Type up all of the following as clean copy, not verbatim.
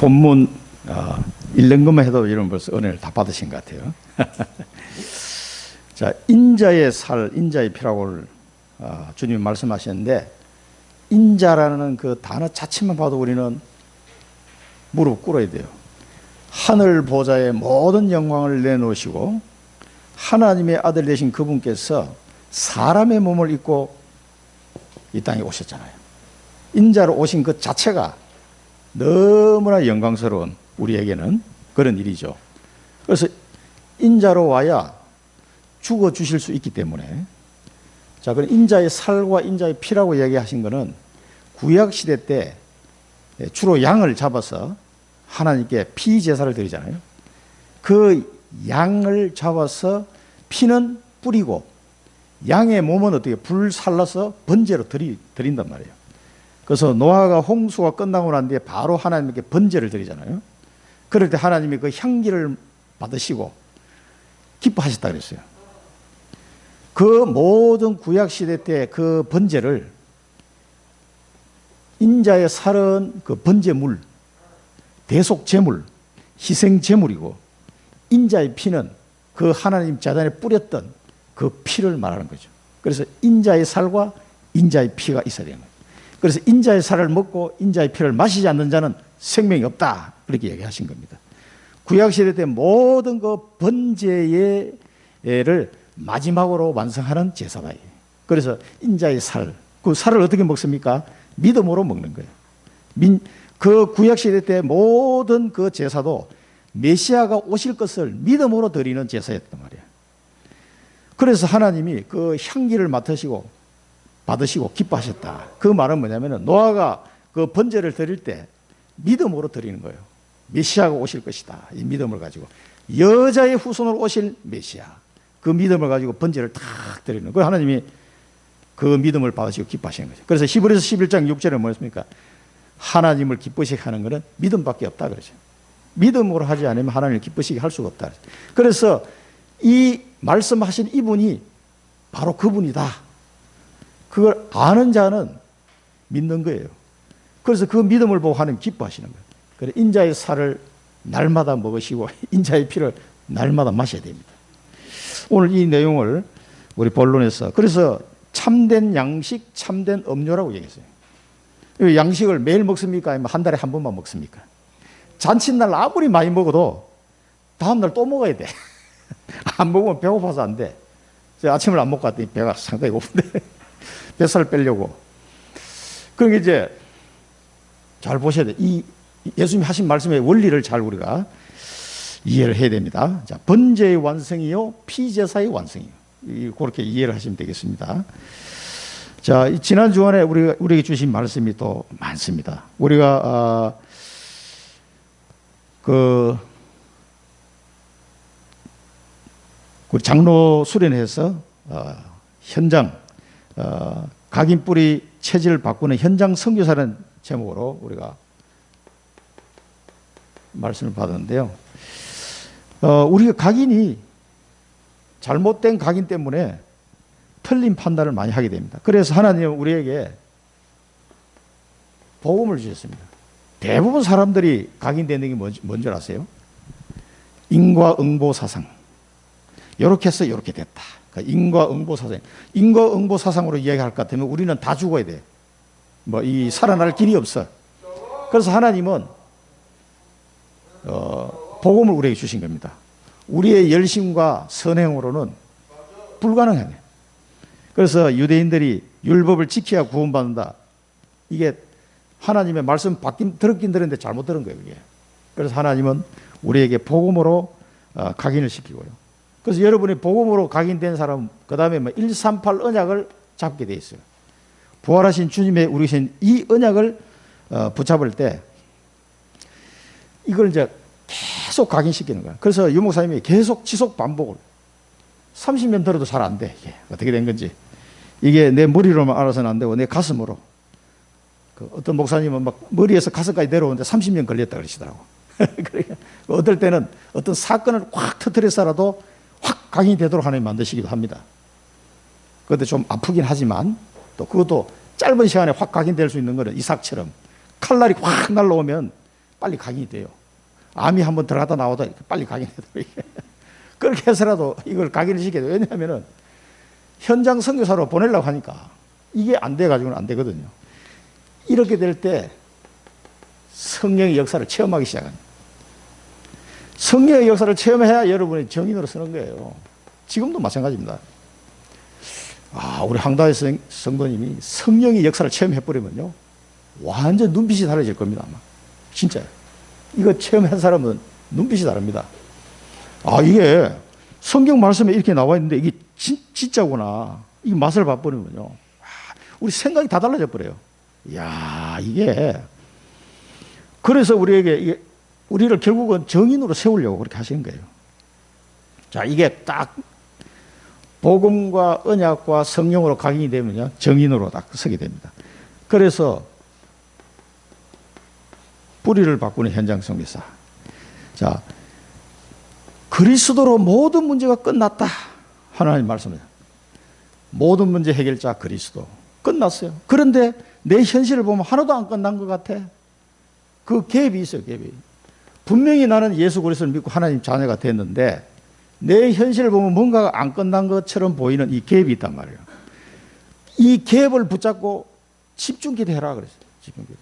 본문 읽는 것만 해도 여러분 벌써 은혜를 다 받으신 것 같아요. 자, 인자의 살, 인자의 피라고 주님이 말씀하셨는데, 인자라는 그 단어 자체만 봐도 우리는 무릎 꿇어야 돼요. 하늘 보좌의 모든 영광을 내놓으시고 하나님의 아들 되신 그분께서 사람의 몸을 입고 이 땅에 오셨잖아요. 인자로 오신 그 자체가 너무나 영광스러운 우리에게는 그런 일이죠. 그래서 인자로 와야 죽어 주실 수 있기 때문에, 자, 그럼 인자의 살과 인자의 피라고 얘기하신 것은 구약 시대 때 주로 양을 잡아서 하나님께 피 제사를 드리잖아요. 그 양을 잡아서 피는 뿌리고 양의 몸은 어떻게 불살라서 번제로 드린단 말이에요. 그래서 노아가 홍수가 끝나고 난 뒤에 바로 하나님께 번제를 드리잖아요. 그럴 때 하나님이 그 향기를 받으시고 기뻐하셨다 그랬어요. 그 모든 구약 시대 때 그 번제를, 인자의 살은 그 번제물, 대속 제물, 희생 제물이고, 인자의 피는 그 하나님 제단에 뿌렸던 그 피를 말하는 거죠. 그래서 인자의 살과 인자의 피가 있어야 되는 거예요. 그래서 인자의 살을 먹고 인자의 피를 마시지 않는 자는 생명이 없다, 그렇게 얘기하신 겁니다. 구약시대 때 모든 그 번제를 마지막으로 완성하는 제사가예요. 그래서 인자의 살, 그 살을 어떻게 먹습니까? 믿음으로 먹는 거예요. 그 구약시대 때 모든 그 제사도 메시아가 오실 것을 믿음으로 드리는 제사였단 말이에요. 그래서 하나님이 그 향기를 맡으시고 받으시고 기뻐하셨다. 그 말은 뭐냐면, 노아가 그 번제를 드릴 때 믿음으로 드리는 거예요. 메시아가 오실 것이다, 이 믿음을 가지고. 여자의 후손으로 오실 메시아, 그 믿음을 가지고 번제를 탁 드리는 거예요. 하나님이 그 믿음을 받으시고 기뻐하시는 거죠. 그래서 히브리서 11장 6절에 뭐였습니까? 하나님을 기쁘시게 하는 것은 믿음밖에 없다 그러죠. 믿음으로 하지 않으면 하나님을 기쁘시게 할 수가 없다. 그래서 이 말씀하신 이분이 바로 그분이다, 그걸 아는 자는 믿는 거예요. 그래서 그 믿음을 보고 하나님 기뻐하시는 거예요. 그래서 인자의 살을 날마다 먹으시고 인자의 피를 날마다 마셔야 됩니다. 오늘 이 내용을 우리 본론에서, 그래서 참된 양식, 참된 음료라고 얘기했어요. 양식을 매일 먹습니까? 아니면 한 달에 한 번만 먹습니까? 잔칫날 아무리 많이 먹어도 다음날 또 먹어야 돼. 안 먹으면 배고파서 안 돼. 제가 아침을 안 먹고 갔더니 배가 상당히 고픈데 뱃살을 빼려고. 그러니까 이제 잘 보셔야 돼. 이 예수님이 하신 말씀의 원리를 잘 우리가 이해를 해야 됩니다. 자, 번제의 완성이요, 피제사의 완성이요. 그렇게 이해를 하시면 되겠습니다. 자, 지난 주간에 우리에게 주신 말씀이 또 많습니다. 우리가 우리 장로 수련회에서 현장 각인 뿌리 체질을 바꾸는 현장 선교사라는 제목으로 우리가 말씀을 받았는데요. 우리가 각인이 잘못된 각인 때문에 틀린 판단을 많이 하게 됩니다. 그래서 하나님은 우리에게 복음을 주셨습니다. 대부분 사람들이 각인되는 게 뭔지 아세요? 인과응보 사상. 이렇게 해서 이렇게 됐다. 그러니까 인과응보 사상. 인과응보 사상으로 이야기할 것 같으면 우리는 다 죽어야 돼. 이 살아날 길이 없어. 그래서 하나님은 복음을 우리에게 주신 겁니다. 우리의 열심과 선행으로는 불가능해요. 그래서 유대인들이 율법을 지켜야 구원받는다, 이게 하나님의 말씀 들었긴 들었는데 잘못 들은 거예요, 그게. 그래서 하나님은 우리에게 복음으로 각인을 시키고요. 그래서 여러분이 복음으로 각인된 사람, 그 다음에 138 언약을 잡게 돼 있어요. 부활하신 주님의 우리 신 이 언약을 붙잡을 때 이걸 이제 계속 각인시키는 거야. 그래서 유 목사님이 계속 지속 반복을 30년 들어도 잘 안 돼. 이게 어떻게 된 건지. 이게 내 머리로만 알아서는 안 되고 내 가슴으로. 어떤 목사님은 막 머리에서 가슴까지 내려오는데 30년 걸렸다 그러시더라고. 그러니까 어떨 때는 어떤 사건을 확 터뜨려서라도 확 각인이 되도록 하나님 만드시기도 합니다. 그런데 좀 아프긴 하지만 또 그것도 짧은 시간에 확 각인될 수 있는 거는 이삭처럼 칼날이 확 날라오면 빨리 각인이 돼요. 암이 한번 들어갔다 나오다 이렇게 빨리 각인이 돼요. 그렇게 해서라도 이걸 각인을 시켜야 돼요. 왜냐하면 현장 선교사로 보내려고 하니까 이게 안 돼가지고는 안 되거든요. 이렇게 될 때 성령의 역사를 체험하기 시작합니다. 성령의 역사를 체험해야 여러분의 정인으로 서는 거예요. 지금도 마찬가지입니다. 우리 황다혜 성도님이 성령의 역사를 체험해버리면요, 완전 눈빛이 달라질 겁니다. 아마. 진짜요. 이거 체험한 사람은 눈빛이 다릅니다. 이게 성경 말씀에 이렇게 나와 있는데 이게 진짜구나. 이 맛을 봐버리면요, 우리 생각이 다 달라져 버려요. 이야, 이게. 그래서 우리를 결국은 정인으로 세우려고 그렇게 하시는 거예요. 자, 이게 딱 복음과 언약과 성령으로 각인이 되면요, 정인으로 딱 서게 됩니다. 그래서 뿌리를 바꾸는 현장 선교사. 자, 그리스도로 모든 문제가 끝났다. 하나님 말씀입니다. 모든 문제 해결자 그리스도. 끝났어요. 그런데 내 현실을 보면 하나도 안 끝난 것 같아. 그 갭이 있어요, 갭이. 분명히 나는 예수 그리스도를 믿고 하나님 자녀가 됐는데 내 현실을 보면 뭔가가 안 끝난 것처럼 보이는 이 갭이 있단 말이에요. 이 갭을 붙잡고 집중기도 해라 그랬어요. 집중기도.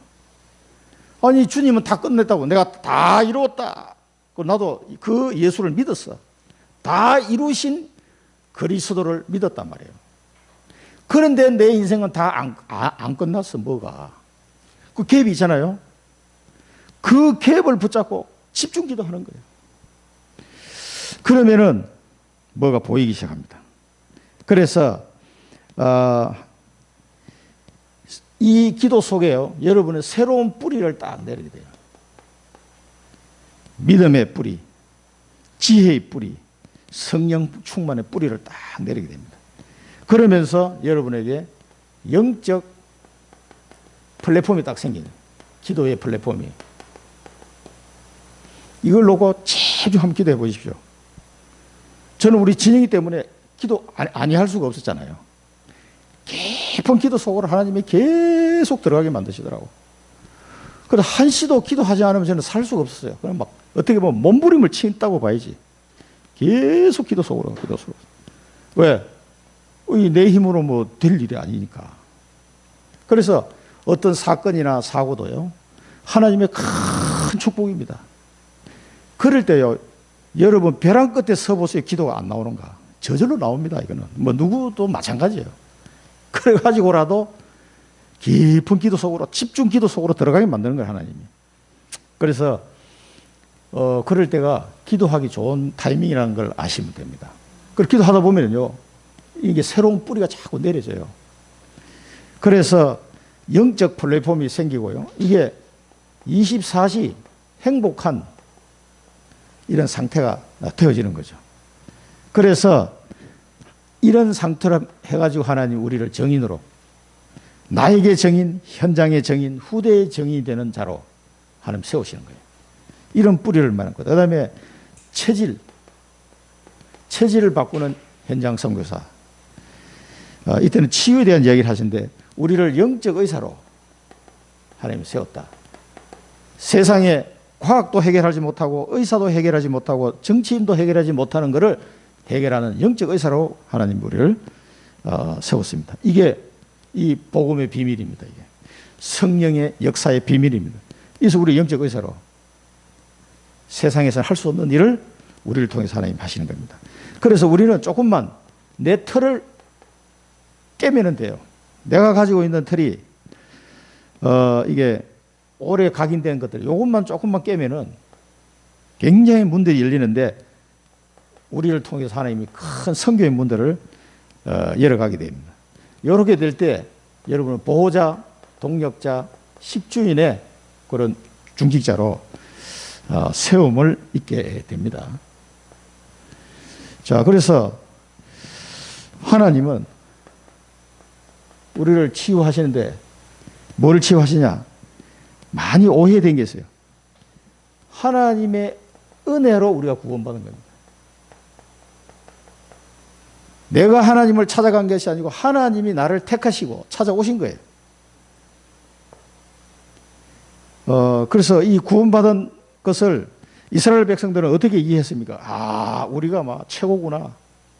아니, 주님은 다 끝냈다고. 내가 다 이루었다. 나도 그 예수를 믿었어. 다 이루신 그리스도를 믿었단 말이에요. 그런데 내 인생은 다 안 끝났어. 뭐가. 그 갭이 있잖아요. 그 갭을 붙잡고 집중기도 하는 거예요. 그러면은 뭐가 보이기 시작합니다. 그래서 이 기도 속에요, 여러분의 새로운 뿌리를 딱 내리게 돼요. 믿음의 뿌리, 지혜의 뿌리, 성령 충만의 뿌리를 딱 내리게 됩니다. 그러면서 여러분에게 영적 플랫폼이 딱 생기는, 기도의 플랫폼이. 이걸 놓고 자주 한번 기도해 보십시오. 저는 우리 진영이 때문에 기도 아니 할 수가 없었잖아요. 깊은 기도 속으로 하나님이 계속 들어가게 만드시더라고. 그래서 한시도 기도하지 않으면 저는 살 수가 없었어요. 그냥 막 어떻게 보면 몸부림을 친다고 봐야지. 계속 기도 속으로, 기도 속으로. 왜? 내 힘으로 뭐 될 일이 아니니까. 그래서 어떤 사건이나 사고도요, 하나님의 큰 축복입니다. 그럴 때요, 여러분 벼랑 끝에 서보세요. 기도가 안 나오는가? 저절로 나옵니다. 이거는 뭐 누구도 마찬가지예요. 그래가지고라도 깊은 기도 속으로, 집중 기도 속으로 들어가게 만드는 거예요, 하나님이. 그래서 그럴 때가 기도하기 좋은 타이밍이라는 걸 아시면 됩니다. 그리고 기도하다 보면요, 이게 새로운 뿌리가 자꾸 내려져요. 그래서 영적 플랫폼이 생기고요, 이게 24시 행복한 이런 상태가 되어지는 거죠. 그래서 이런 상태로 해가지고 하나님 우리를 정인으로, 나에게 정인, 현장의 정인, 후대의 정인이 되는 자로 하나님 세우시는 거예요. 이런 뿌리를 말하는 거예요. 그 다음에 체질을 바꾸는 현장 선교사. 이때는 치유에 대한 이야기를 하시는데, 우리를 영적 의사로 하나님이 세웠다. 세상에 과학도 해결하지 못하고 의사도 해결하지 못하고 정치인도 해결하지 못하는 것을 해결하는 영적 의사로 하나님 우리를 세웠습니다. 이게 이 복음의 비밀입니다. 이게 성령의 역사의 비밀입니다. 그래서 우리 영적 의사로 세상에서 할 수 없는 일을 우리를 통해서 하나님 하시는 겁니다. 그래서 우리는 조금만 내 틀을 깨면 돼요. 내가 가지고 있는 틀이 이게 오래 각인된 것들, 이것만 조금만 깨면은 굉장히 문들이 열리는데, 우리를 통해서 하나님이 큰 선교의 문들을 열어가게 됩니다. 이렇게 될 때 여러분은 보호자, 동력자, 식주인의 그런 중직자로 세움을 입게 됩니다. 자, 그래서 하나님은 우리를 치유하시는데 뭐를 치유하시냐? 많이 오해된 게 있어요. 하나님의 은혜로 우리가 구원받은 겁니다. 내가 하나님을 찾아간 것이 아니고 하나님이 나를 택하시고 찾아오신 거예요. 그래서 이 구원받은 것을 이스라엘 백성들은 어떻게 이해했습니까? 아, 우리가 막 최고구나.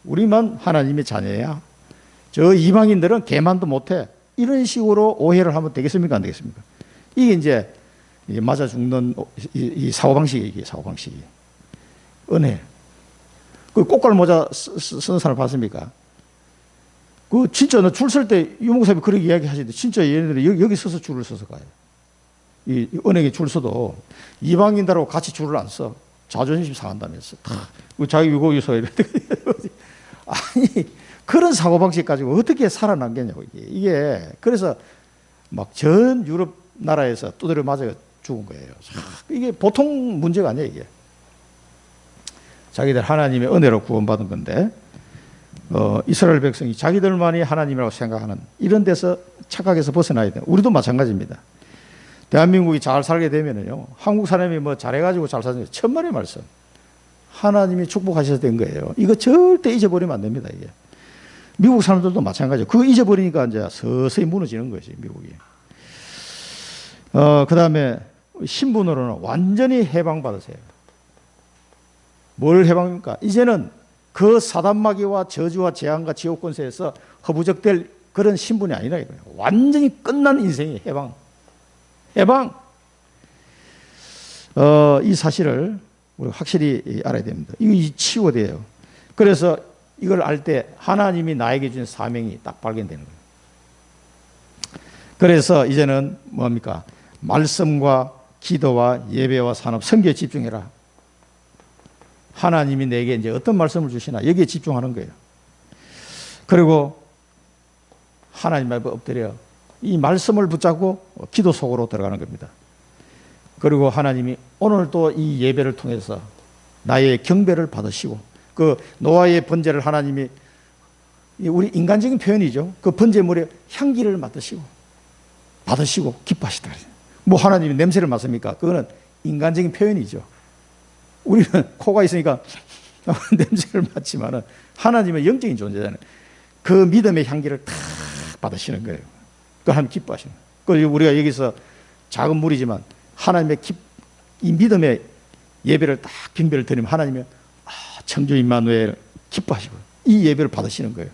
우리만 하나님의 자녀야. 저 이방인들은 개만도 못해. 이런 식으로 오해를 하면 되겠습니까? 안 되겠습니까? 이게 이제 맞아 죽는 이 사고방식이에요. 사고방식이. 은혜. 그 꽃갈 모자 쓰는 사람 봤습니까? 그 진짜 줄 설 때 유목사님이 그렇게 이야기 하시는데 진짜 얘네들이 여기 서서 줄을 서서 가요. 이 은행에 줄 서도 이방인들하고 같이 줄을 안 서. 자존심 상한다면서. 자기 유고유서 이래. 아니, 그런 사고방식 가지고 어떻게 살아남겠냐고, 이게. 그래서 막 전 유럽 나라에서 두드려 맞아 죽은 거예요. 이게 보통 문제가 아니에요, 이게. 자기들 하나님의 은혜로 구원받은 건데, 이스라엘 백성이 자기들만이 하나님이라고 생각하는 이런 데서 착각해서 벗어나야 돼요. 우리도 마찬가지입니다. 대한민국이 잘 살게 되면요, 한국 사람이 뭐 잘해가지고 잘 사는 게 천만의 말씀. 하나님이 축복하셔서 된 거예요. 이거 절대 잊어버리면 안 됩니다, 이게. 미국 사람들도 마찬가지예요. 그거 잊어버리니까 이제 서서히 무너지는 거지, 미국이. 그 다음에 신분으로는 완전히 해방받으세요. 뭘 해방입니까? 이제는 그 사단마귀와 저주와 재앙과 지옥 권세에서 허부적될 그런 신분이 아니라 이거예요. 완전히 끝난 인생이 해방. 해방. 이 사실을 우리 확실히 알아야 됩니다. 이거 치유돼요. 그래서 이걸 알 때 하나님이 나에게 준 사명이 딱 발견되는 거예요. 그래서 이제는 뭡니까? 말씀과 기도와 예배와 산업, 선교에 집중해라. 하나님이 내게 이제 어떤 말씀을 주시나 여기에 집중하는 거예요. 그리고 하나님 앞에 엎드려 이 말씀을 붙잡고 기도 속으로 들어가는 겁니다. 그리고 하나님이 오늘 또 이 예배를 통해서 나의 경배를 받으시고 그 노아의 번제를 하나님이 우리 인간적인 표현이죠. 그 번제물에 향기를 맡으시고 받으시고 기뻐하시다. 뭐 하나님이 냄새를 맡습니까? 그거는 인간적인 표현이죠. 우리는 코가 있으니까 냄새를 맡지만은 하나님은 영적인 존재잖아요. 그 믿음의 향기를 탁 받으시는 거예요. 그 하나님 기뻐하시는 거예요. 그래서 우리가 여기서 작은 무리지만 하나님의 이 믿음의 예배를 딱 경배를 드리면 하나님이 청주 임마누엘 기뻐하시고 이 예배를 받으시는 거예요.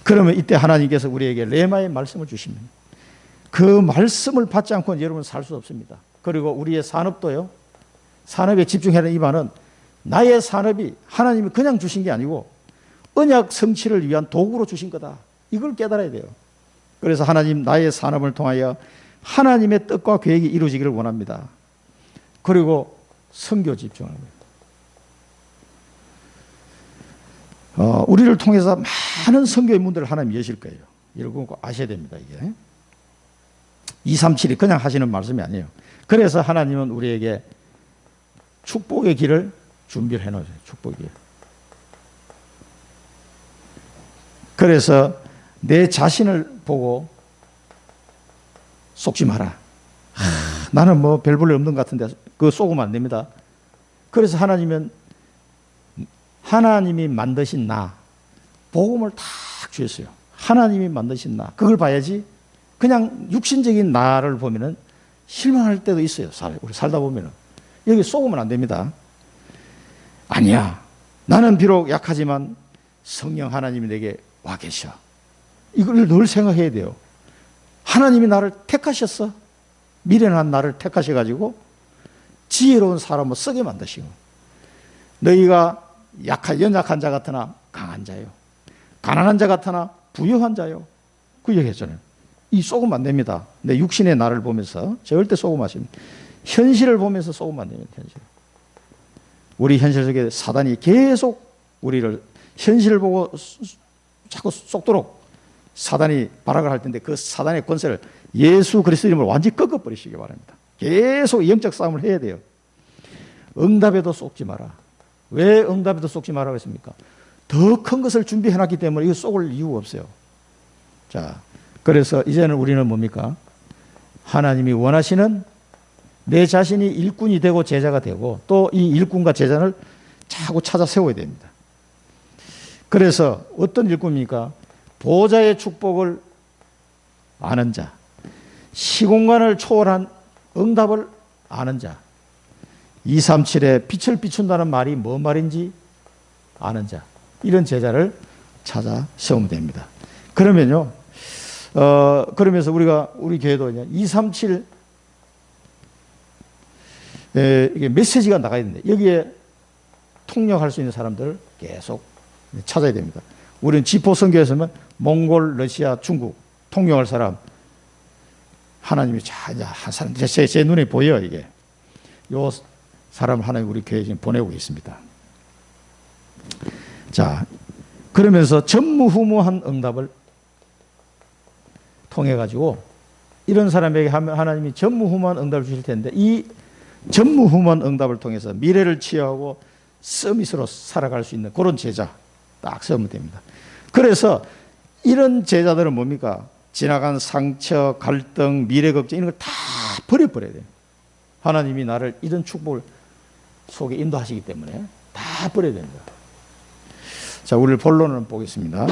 그러면 이때 하나님께서 우리에게 레마의 말씀을 주십니다. 그 말씀을 받지 않고는 여러분 살 수 없습니다. 그리고 우리의 산업도요. 산업에 집중하는 이 말은 나의 산업이 하나님이 그냥 주신 게 아니고 언약 성취를 위한 도구로 주신 거다. 이걸 깨달아야 돼요. 그래서 하나님 나의 산업을 통하여 하나님의 뜻과 계획이 이루어지기를 원합니다. 그리고 선교 집중하는 거예요. 우리를 통해서 많은 선교의 문들을 하나님 여실 거예요. 이런 거 아셔야 됩니다. 이게 237이 그냥 하시는 말씀이 아니에요. 그래서 하나님은 우리에게 축복의 길을 준비를 해놓으세요. 축복의 길. 그래서 내 자신을 보고 속지 마라. 나는 뭐 별 볼 일 없는 것 같은데 그거 속으면 안 됩니다. 그래서 하나님은 하나님이 만드신 나 복음을 딱 주셨어요. 하나님이 만드신 나 그걸 봐야지. 그냥 육신적인 나를 보면은 실망할 때도 있어요. 우리 살다 보면은 여기 속으면 안 됩니다. 아니야. 나는 비록 약하지만 성령 하나님이 내게 와 계셔. 이걸 늘 생각해야 돼요. 하나님이 나를 택하셨어. 미련한 나를 택하셔가지고 지혜로운 사람을 쓰게 만드시고 너희가 연약한 자 같으나 강한 자요. 가난한 자 같으나 부유한 자요. 그 얘기했잖아요. 이 속으면 안 됩니다. 내 육신의 나를 보면서 절대 속으면 안 됩니다. 현실을 보면서 속으면 안 됩니다. 현실. 우리 현실 속에 사단이 계속 우리를 현실을 보고 자꾸 속도록 사단이 발악을 할 텐데 그 사단의 권세를 예수 그리스도 이름으로 완전히 꺾어버리시기 바랍니다. 계속 영적 싸움을 해야 돼요. 응답에도 속지 마라. 왜 응답에도 속지 말라고 했습니까? 더 큰 것을 준비해놨기 때문에 이거 속을 이유가 없어요. 자, 그래서 이제는 우리는 뭡니까? 하나님이 원하시는 내 자신이 일꾼이 되고 제자가 되고 또 이 일꾼과 제자를 자꾸 찾아 세워야 됩니다. 그래서 어떤 일꾼입니까? 보좌의 축복을 아는 자, 시공간을 초월한 응답을 아는 자. 237에 빛을 비춘다는 말이 뭔 말인지 아는 자. 이런 제자를 찾아 세우면 됩니다. 그러면요, 그러면서 우리 교회도 237 이게 메시지가 나가야 되는데 여기에 통역할 수 있는 사람들을 계속 찾아야 됩니다. 우리는 지포 선교에서는 몽골, 러시아, 중국 통역할 사람 하나님이 한 사람 제 눈에 보여 이게 요 사람 하나님 우리 교회에 지금 보내고 있습니다. 자, 그러면서 전무후무한 응답을 통해 가지고 이런 사람에게 하나님이 전무후무한 응답을 주실 텐데 이 전무후무한 응답을 통해서 미래를 치유하고 서밋으로 살아갈 수 있는 그런 제자 딱 세우면 됩니다. 그래서 이런 제자들은 뭡니까? 지나간 상처, 갈등, 미래 걱정 이런 걸 다 버려버려야 돼요. 하나님이 나를 이런 축복을 속에 인도하시기 때문에 다 버려야 됩니다. 자, 우리 본론을 보겠습니다.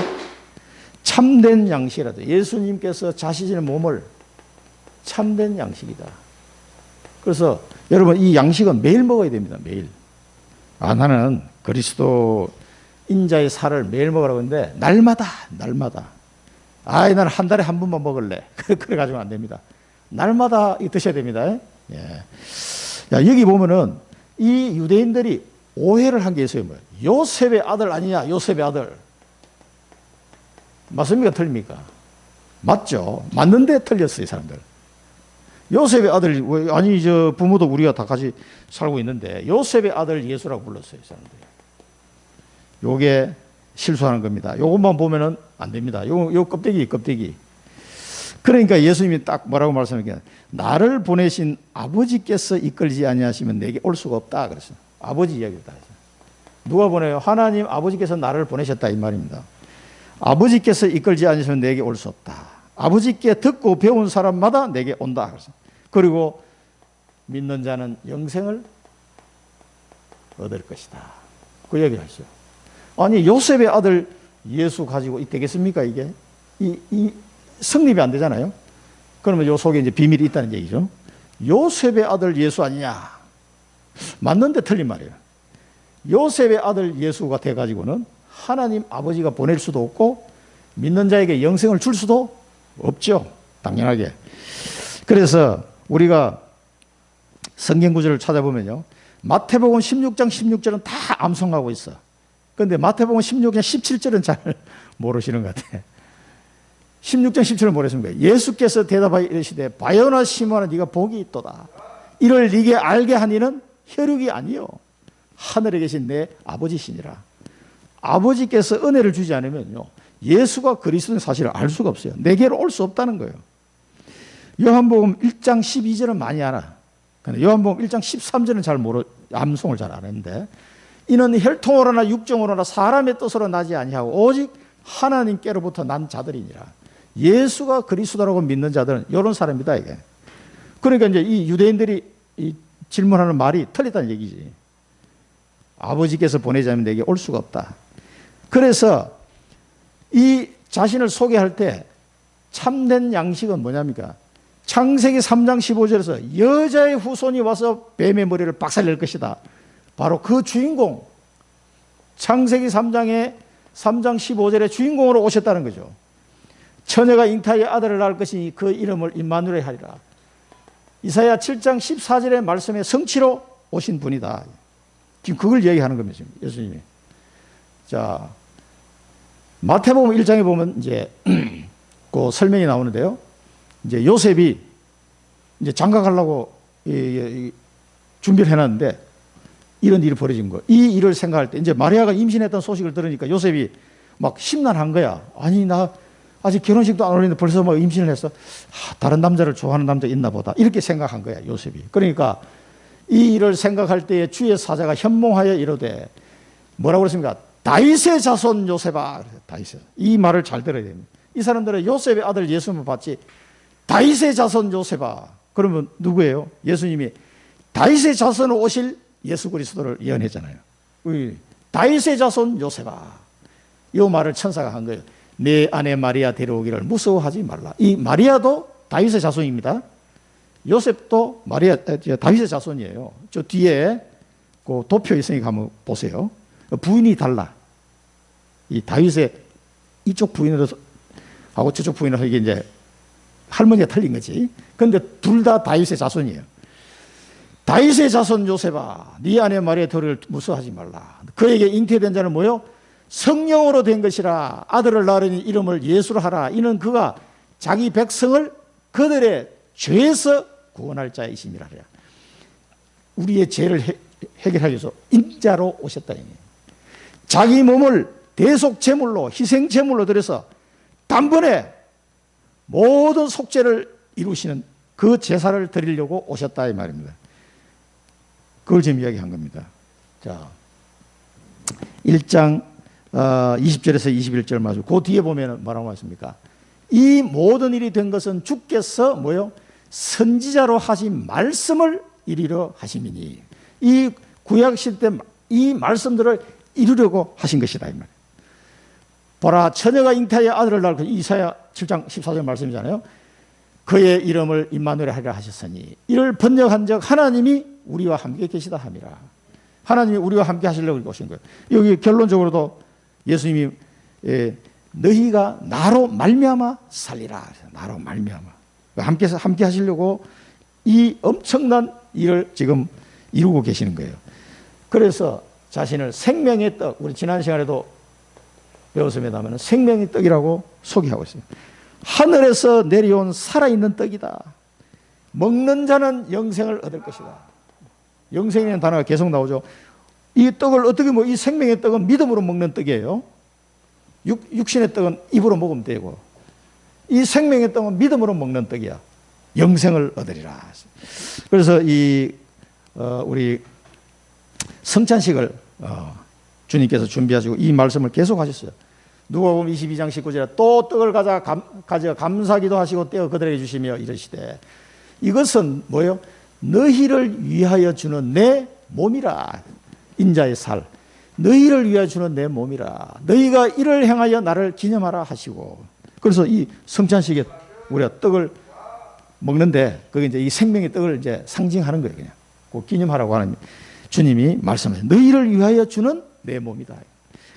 참된 양식이라도 예수님께서 자신의 몸을 참된 양식이다. 그래서 여러분 이 양식은 매일 먹어야 됩니다. 매일. 나는 그리스도 인자의 살을 매일 먹으라고 하는데 날마다 나는 한 달에 한 번만 먹을래. 그래 가지고는 안 됩니다. 날마다 드셔야 됩니다. 예. 야, 여기 보면은 이 유대인들이 오해를 한 게 있어요. 뭐예요? 요셉의 아들 아니냐? 요셉의 아들. 맞습니까? 틀립니까? 맞죠. 맞는데 틀렸어요, 이 사람들. 요셉의 아들, 아니, 부모도 우리가 다 같이 살고 있는데, 요셉의 아들 예수라고 불렀어요, 이 사람들이. 요게 실수하는 겁니다. 요것만 보면은 안 됩니다. 요 껍데기. 그러니까 예수님이 딱 뭐라고 말씀하셨냐. 나를 보내신 아버지께서 이끌지 아니하시면 내게 올 수가 없다. 그랬어요. 아버지 이야기다. 누가 보내요? 하나님 아버지께서 나를 보내셨다. 이 말입니다. 아버지께서 이끌지 않으시면 내게 올 수 없다. 아버지께 듣고 배운 사람마다 내게 온다. 그리고 믿는 자는 영생을 얻을 것이다. 그 얘기를 하시죠. 아니 요셉의 아들 예수 가지고 되겠습니까 이게? 이 성립이 안 되잖아요. 그러면 요 속에 이제 비밀이 있다는 얘기죠. 요셉의 아들 예수 아니냐? 맞는데 틀린 말이에요. 요셉의 아들 예수가 돼가지고는 하나님 아버지가 보낼 수도 없고 믿는 자에게 영생을 줄 수도 없죠. 당연하게. 그래서 우리가 성경 구절을 찾아보면요. 마태복음 16장 16절은 다 암송하고 있어. 그런데 마태복음 16장 17절은 잘 모르시는 것 같아. 16장 17절은 모르겠습니다. 예수께서 대답하여 이르시되 바요나 시몬아 네가 복이 있도다. 이를 네게 알게 한 이는 혈육이 아니요 하늘에 계신 내 아버지시니라. 아버지께서 은혜를 주지 않으면요 예수가 그리스도인 사실을 알 수가 없어요. 내게로 올 수 없다는 거예요. 요한복음 1장 12절은 많이 알아. 근데 요한복음 1장 13절은 잘 암송을 잘 안 했는데 이는 혈통으로나 육정으로나 사람의 뜻으로 나지 아니하고 오직 하나님께로부터 난 자들이니라. 예수가 그리스도라고 믿는 자들은 이런 사람이다 이게. 그러니까 이제 이 유대인들이 이 질문하는 말이 틀렸다는 얘기지. 아버지께서 보내자면 내게 올 수가 없다. 그래서 이 자신을 소개할 때 참된 양식은 뭐냐니까? 창세기 3장 15절에서 여자의 후손이 와서 뱀의 머리를 박살낼 것이다. 바로 그 주인공, 창세기 3장 15절의 주인공으로 오셨다는 거죠. 처녀가 잉타의 아들을 낳을 것이니 그 이름을 임마누엘 하리라. 이사야 7장 14절의 말씀의 성취로 오신 분이다. 지금 그걸 얘기하는 겁니다. 지금 예수님이. 자, 마태복음 1장에 보면 이제 그 설명이 나오는데요. 이제 요셉이 이제 장가가려고 준비를 해놨는데 이런 일이 벌어진 거예요. 이 일을 생각할 때 이제 마리아가 임신했다는 소식을 들으니까 요셉이 막 심란한 거야. 아니 나 아직 결혼식도 안 올렸는데 벌써 막 임신을 했어. 다른 남자를 좋아하는 남자가 있나 보다. 이렇게 생각한 거야 요셉이. 그러니까 이 일을 생각할 때에 주의 사자가 현몽하여 이르되 뭐라고 그랬습니까? 다윗의 자손 요셉아. 다윗의. 이 말을 잘 들어야 됩니다. 이 사람들은 요셉의 아들 예수님을 봤지 다윗의 자손 요셉아. 그러면 누구예요? 예수님이 다윗의 자손으로 오실 예수 그리스도를 예언했잖아요. 다윗의 자손 요셉아. 이 말을 천사가 한 거예요. 내 아내 마리아 데려오기를 무서워하지 말라. 이 마리아도 다윗의 자손입니다. 요셉도 다윗의 자손이에요. 저 뒤에 그 도표 있으니까 한번 보세요. 부인이 달라. 이 다윗의 이쪽 부인으로 하고 저쪽 부인으로 이게 이제 할머니가 틀린 거지. 그런데 둘 다 다윗의 자손이에요. 다윗의 자손 요셉아, 네 아내 마리아의 도리를 무서워하지 말라. 그에게 잉태된 자는 뭐요? 성령으로 된 것이라. 아들을 낳으니 이름을 예수로 하라. 이는 그가 자기 백성을 그들의 죄에서 구원할 자이심이라. 우리의 죄를 해결하기 위해서 인자로 오셨다. 자기 몸을 대속 제물로, 희생 제물로 드려서 단번에 모든 속죄를 이루시는 그 제사를 드리려고 오셨다 이 말입니다. 그걸 지금 이야기한 겁니다. 자, 1장 20절에서 21절 말씀. 그 뒤에 보면 뭐라고 하십니까? 이 모든 일이 된 것은 주께서 뭐요? 선지자로 하신 말씀을 이루려 하심이니. 이 구약 시대 이 말씀들을 이루려고 하신 것이다 이 말. 보라, 처녀가 잉태하여 아들을 낳을 것. 이사야 7장 14절 말씀이잖아요. 그의 이름을 임마누엘 하리라 하셨으니 이를 번역한즉 하나님이 우리와 함께 계시다 함이라. 하나님이 우리와 함께 하시려고 오신 거예요. 여기 결론적으로도 예수님이 너희가 나로 말미암아 살리라. 나로 말미암아 함께 하시려고 이 엄청난 일을 지금 이루고 계시는 거예요. 그래서 자신을 생명의 떡, 우리 지난 시간에도 배웠습니다만 생명의 떡이라고 소개하고 있습니다. 하늘에서 내려온 살아있는 떡이다. 먹는 자는 영생을 얻을 것이다. 영생이라는 단어가 계속 나오죠. 이 떡을 어떻게 이 생명의 떡은 믿음으로 먹는 떡이에요. 육신의 떡은 입으로 먹으면 되고, 이 생명의 떡은 믿음으로 먹는 떡이야. 영생을 얻으리라. 그래서 우리 성찬식을 주님께서 준비하시고 이 말씀을 계속 하셨어요. 누가복음 22장 19절에 또 떡을 가져 감사기도 하시고 떼어 그들에게 주시며 이르시되 이것은 뭐요? 너희를 위하여 주는 내 몸이라. 인자의 살. 너희를 위하여 주는 내 몸이라. 너희가 이를 행하여 나를 기념하라 하시고. 그래서 이 성찬식에 우리가 떡을 먹는데 그게 이제 이 생명의 떡을 이제 상징하는 거예요. 그냥 그 기념하라고 하는 주님이 말씀하세요. 너희를 위하여 주는 내 몸이다.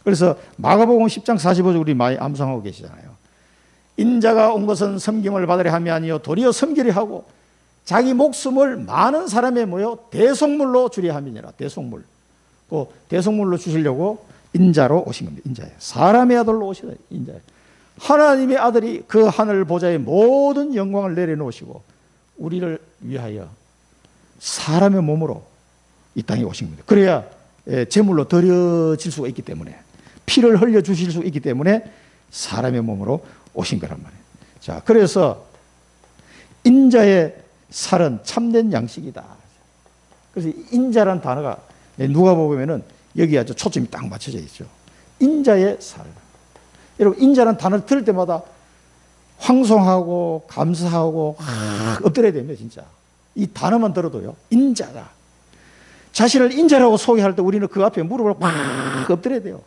그래서 마가복음 10장 45절 우리 많이 암송하고 계시잖아요. 인자가 온 것은 섬김을 받으려 함이 아니요 도리어 섬기려 하고 자기 목숨을 많은 사람의 대속물로 주려 함이니라. 대속물. 그 대속물로 주시려고 인자로 오신 겁니다. 인자예요. 사람의 아들로 오시다. 인자예요. 하나님의 아들이 그 하늘 보좌의 모든 영광을 내려놓으시고 우리를 위하여 사람의 몸으로 이 땅에 오신 겁니다. 그래야 제물로 드려질 수가 있기 때문에, 피를 흘려 주실 수 있기 때문에 사람의 몸으로 오신 거란 말이에요. 자, 그래서 인자의 살은 참된 양식이다. 그래서 인자란 단어가 누가 보면은 여기 아주 초점이 딱 맞춰져 있죠. 인자의 살. 여러분, 인자란 단어를 들을 때마다 황송하고 감사하고 엎드려야 됩니다, 진짜. 이 단어만 들어도요, 인자다. 자신을 인자라고 소개할 때 우리는 그 앞에 무릎을 꽉 엎드려야 돼요.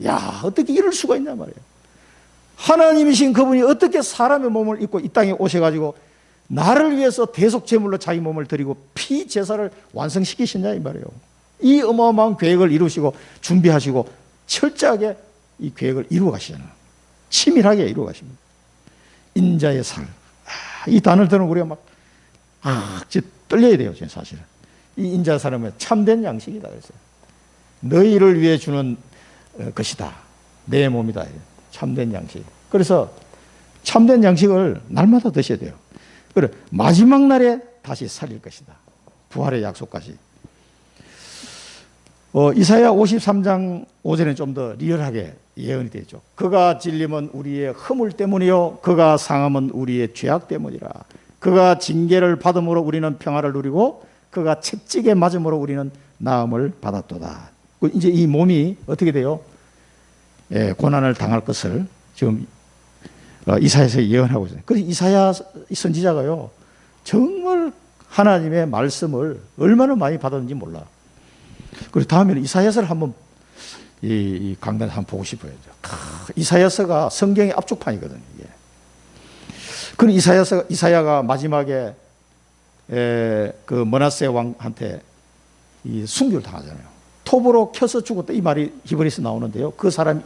야, 어떻게 이럴 수가 있냐 말이에요. 하나님이신 그분이 어떻게 사람의 몸을 입고 이 땅에 오셔가지고 나를 위해서 대속 제물로 자기 몸을 드리고 피 제사를 완성시키셨냐 이 말이에요. 이 어마어마한 계획을 이루시고 준비하시고 철저하게 이 계획을 이루어 가시잖아요. 치밀하게 이루어 가십니다. 인자의 살. 이 단어를 들으면 우리가 막 떨려야 돼요, 사실은. 이 인자의 살은 참된 양식이다 그랬어요. 너희를 위해 주는 것이다. 내 몸이다. 참된 양식. 그래서 참된 양식을 날마다 드셔야 돼요. 그래, 마지막 날에 다시 살릴 것이다. 부활의 약속까지. 이사야 53장 5절에는 좀 더 리얼하게 예언이 되죠. 그가 찔림은 우리의 허물 때문이요 그가 상함은 우리의 죄악 때문이라. 그가 징계를 받음으로 우리는 평화를 누리고 그가 채찍에 맞음으로 우리는 나음을 받았도다. 이제 이 몸이 어떻게 돼요? 고난을 당할 것을 지금 이사야에서 예언하고 있어요. 그래서 이사야 선지자가요, 정말 하나님의 말씀을 얼마나 많이 받았는지 몰라. 그래서 다음에는 이사야서를 한번 이 강단에서 한번 보고 싶어요. 이사야서가 성경의 압축판이거든요. 그런 이사야가 마지막에 그 머나세 왕한테 이 순교를 당하잖아요. 톱으로 켜서 죽었다 이 말이 히브리서 나오는데요. 그 사람이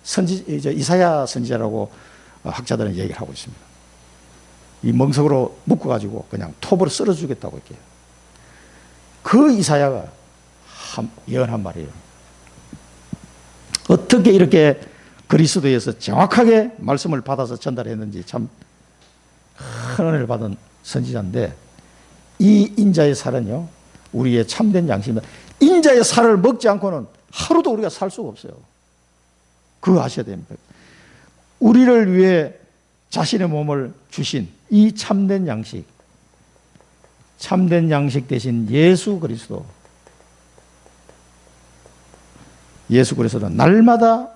이사야 선지자라고 학자들은 얘기를 하고 있습니다. 이 멍석으로 묶어가지고 그냥 톱으로 썰어 주겠다고 이렇게. 그 이사야가 예언한 말이에요. 어떻게 이렇게 그리스도에서 정확하게 말씀을 받아서 전달했는지 참 큰 은혜를 받은 선지자인데, 이 인자의 살은요 우리의 참된 양식입니다. 인자의 살을 먹지 않고는 하루도 우리가 살 수가 없어요. 그거 아셔야 됩니다. 우리를 위해 자신의 몸을 주신 이 참된 양식, 참된 양식 대신 예수 그리스도, 예수 그리스도는 날마다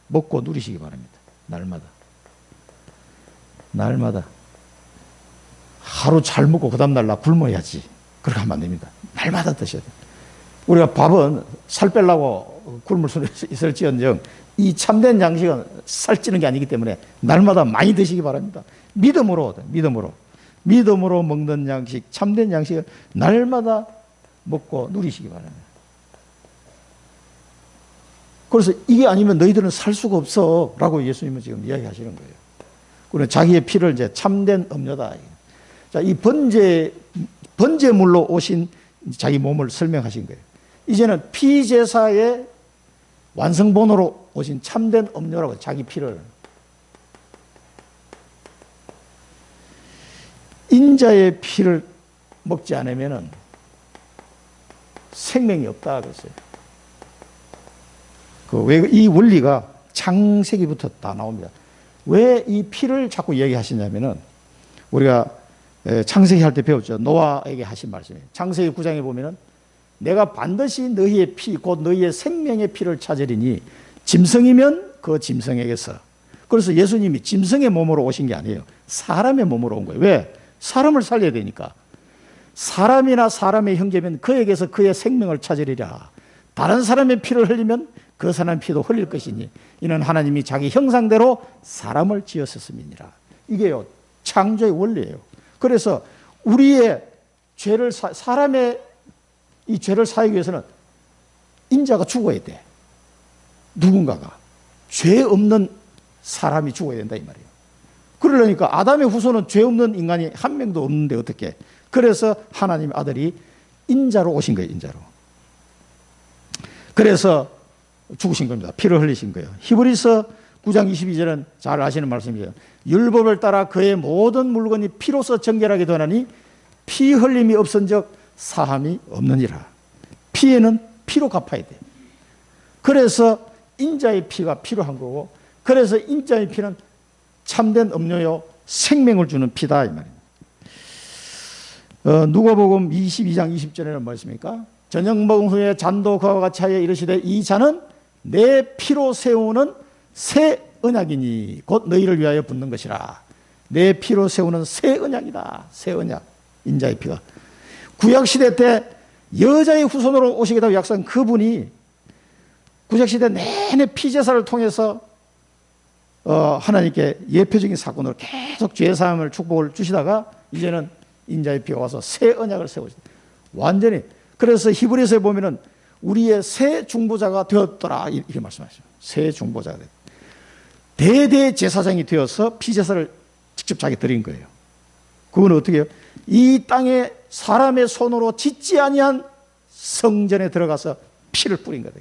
먹고 누리시기 바랍니다. 날마다. 하루 잘 먹고 그 다음날 나 굶어야지, 그렇게 하면 안 됩니다. 날마다 드셔야 돼요. 우리가 밥은 살 빼려고 굶을 수 있을지언정 이 참된 양식은 살찌는 게 아니기 때문에 날마다 많이 드시기 바랍니다. 믿음으로 먹는 양식, 참된 양식을 날마다 먹고 누리시기 바랍니다. 그래서 이게 아니면 너희들은 살 수가 없어 라고 예수님은 지금 이야기하시는 거예요. 그리고 자기의 피를 이제 참된 음료다. 자, 이 번제물로 오신 자기 몸을 설명하신 거예요. 이제는 피제사의 완성본으로 오신 참된 음료라고, 자기 피를. 인자의 피를 먹지 않으면 생명이 없다 그랬어요. 이 원리가 창세기부터 다 나옵니다. 왜 이 피를 자꾸 얘기하시냐면은, 우리가 창세기 할 때 배웠죠. 노아에게 하신 말씀이에요. 창세기 9장에 보면은 내가 반드시 너희의 피, 곧 너희의 생명의 피를 찾으리니 짐승이면 그 짐승에게서. 그래서 예수님이 짐승의 몸으로 오신 게 아니에요. 사람의 몸으로 온 거예요. 왜? 사람을 살려야 되니까. 사람이나 사람의 형제면 그에게서 그의 생명을 찾으리라. 다른 사람의 피를 흘리면 그 사람의 피도 흘릴 것이니 이는 하나님이 자기 형상대로 사람을 지으셨음이니라. 이게요 창조의 원리예요. 그래서 우리의 죄를 사람의 이 죄를 사하기 위해서는 인자가 죽어야 돼. 누군가가 죄 없는 사람이 죽어야 된다 이 말이에요. 그러려니까 아담의 후손은 죄 없는 인간이 한 명도 없는데 어떻게? 그래서 하나님 아들이 인자로 오신 거예요. 인자로. 그래서 죽으신 겁니다. 피를 흘리신 거예요. 히브리서 9장 22절은 잘 아시는 말씀이에요. 율법을 따라 그의 모든 물건이 피로서 정결하게 되나니 피 흘림이 없은즉 사함이 없느니라. 피에는 피로 갚아야 돼. 그래서 인자의 피가 필요한 거고, 그래서 인자의 피는 참된 음료요 생명을 주는 피다 이 말입니다. 누가복음 22장 20절에는 뭐였습니까? 저녁 먹은 후에 잔도 그와 같이 하여 이르시되 이 잔은 내 피로 세우는 새 언약이니 곧 너희를 위하여 붓는 것이라. 내 피로 세우는 새 언약이다. 새 언약, 인자의 피가. 구약시대 때 여자의 후손으로 오시겠다고 약속한 그분이 구약시대 내내 피제사를 통해서 하나님께 예표적인 사건으로 계속 죄사함을 축복을 주시다가 이제는 인자의 피가 와서 새 언약을 세우시다. 완전히. 그래서 히브리서에 보면은 우리의 새 중보자가 되었더라 이렇게 말씀하시죠. 새 중보자가 됐다. 대대 제사장이 되어서 피제사를 직접 자기 드린 거예요. 그건 어떻게 해요? 이 땅에 사람의 손으로 짓지 아니한 성전에 들어가서 피를 뿌린 거예요.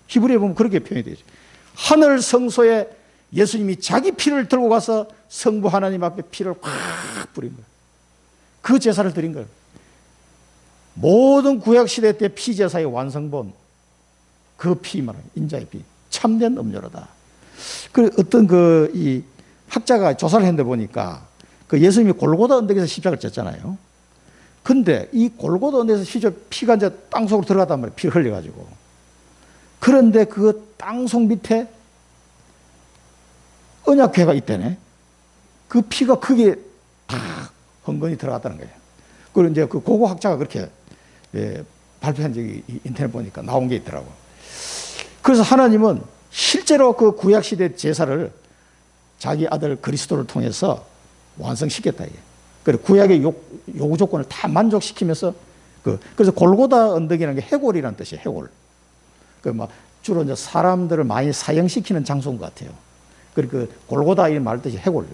히브리에 보면 그렇게 표현이 되죠. 하늘 성소에 예수님이 자기 피를 들고 가서 성부 하나님 앞에 피를 확 뿌린 거예요. 그 제사를 드린 거예요. 모든 구약시대 때 피제사의 완성본, 그 피만, 인자의 피, 참된 음료로다. 그 어떤 이 학자가 조사를 했는데 보니까 그 예수님이 골고다 언덕에서 십자가를 졌잖아요. 근데 이 골고다 언덕에서 피가 이제 땅속으로 들어갔단 말이에요. 피 흘려가지고. 그런데 그 땅속 밑에 언약궤가 있다네. 그 피가 크게 다 흥건히 들어갔다는 거예요. 그리고 이제 그 고고학자가 그렇게 발표한 적이 인터넷 보니까 나온 게 있더라고. 그래서 하나님은 실제로 그 구약시대 제사를 자기 아들 그리스도를 통해서 완성시켰다. 그래 구약의 요구 조건을 다 만족시키면서 그래서 골고다 언덕이라는 게 해골이라는 뜻이에요. 해골. 주로 이제 사람들을 많이 사형시키는 장소인 것 같아요. 그 골고다 이 말 뜻이 해골.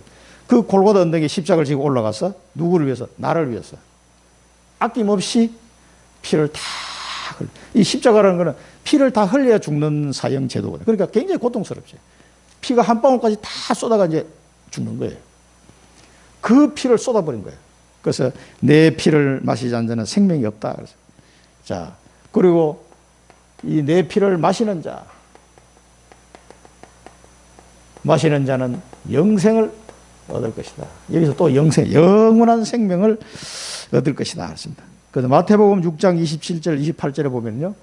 그 골고다 언덕에 십자가를 지고 올라가서 누구를 위해서? 나를 위해서. 아낌없이 피를 다 이 십자가라는 거는 피를 다 흘려야 죽는 사형 제도거든요. 그러니까 굉장히 고통스럽죠. 피가 한 방울까지 다 쏟아가 이제 죽는 거예요. 그 피를 쏟아버린 거예요. 그래서 내 피를 마시지 않는 자는 생명이 없다. 그래서 자, 그리고 이 내 피를 마시는 자는 영생을 얻을 것이다. 여기서 또 영원한 생명을 얻을 것이다. 그렇습니다. 그래서 마태복음 6장 27절, 28절에 보면요.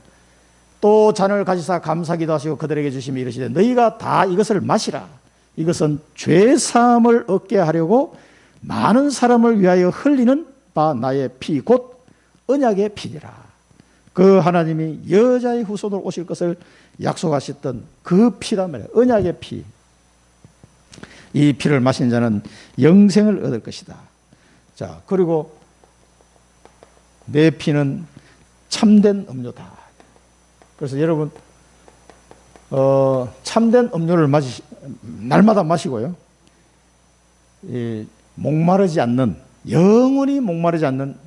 또 잔을 가지사 감사기도 하시고 그들에게 주시며 이르시되 너희가 다 이것을 마시라. 이것은 죄사함을 얻게 하려고 많은 사람을 위하여 흘리는 바 나의 피 곧 언약의 피니라. 그 하나님이 여자의 후손으로 오실 것을 약속하셨던 그 피란 말이에요. 언약의 피. 이 피를 마신 자는 영생을 얻을 것이다. 자, 그리고 내 피는 참된 음료다. 그래서 여러분 참된 음료를 날마다 마시고요. 목마르지 않는, 영원히 목마르지 않는